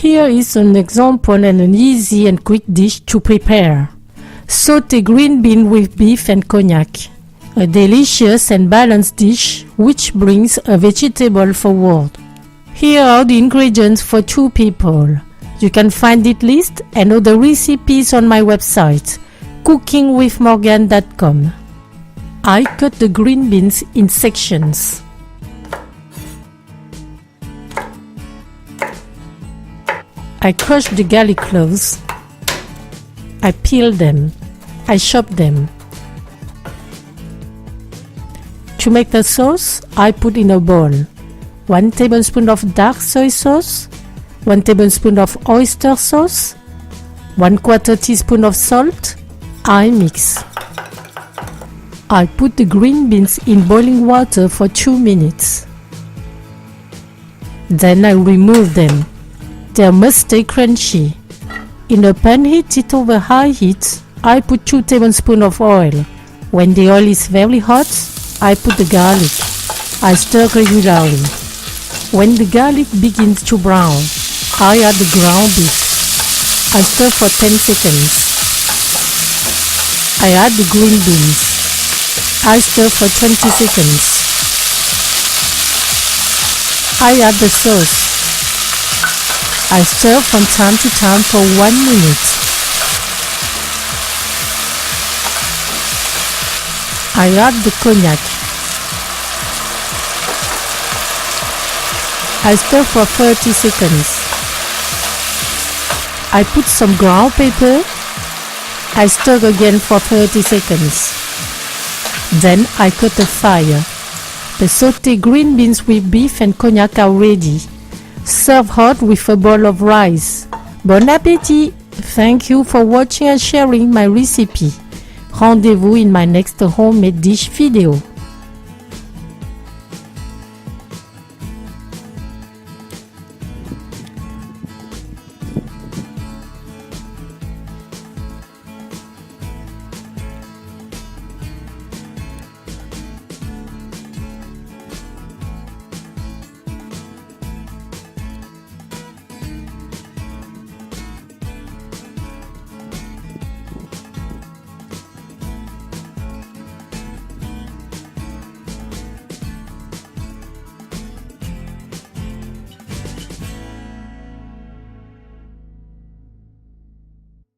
Here is an example and an easy and quick dish to prepare. Sauté green bean with beef and cognac. A delicious and balanced dish which brings a vegetable forward. Here are the ingredients for 2 people. You can find it list and other recipes on my website, cookingwithmorgane.com. I cut the green beans in sections. I crush the garlic cloves. I peel them. I chop them. To make the sauce, I put in a bowl 1 tablespoon of dark soy sauce, 1 tablespoon of oyster sauce, 1/4 teaspoon of salt. I mix. I put the green beans in boiling water for 2 minutes. Then I remove them. They must stay crunchy. In a pan heated over high heat, I put 2 tablespoons of oil. When the oil is very hot, I put the garlic. I stir regularly. When the garlic begins to brown, I add the ground beef. I stir for 10 seconds. I add the green beans. I stir for 20 seconds. I add the sauce. I stir from time to time for 1 minute. I add the cognac. I stir for 30 seconds. I put some ground pepper. I stir again for 30 seconds. Then I cut the fire. The sauté green beans with beef and cognac are ready. Serve hot with a bowl of rice. Bon appétit! Thank you for watching and sharing my recipe. Rendez-vous in my next homemade dish video.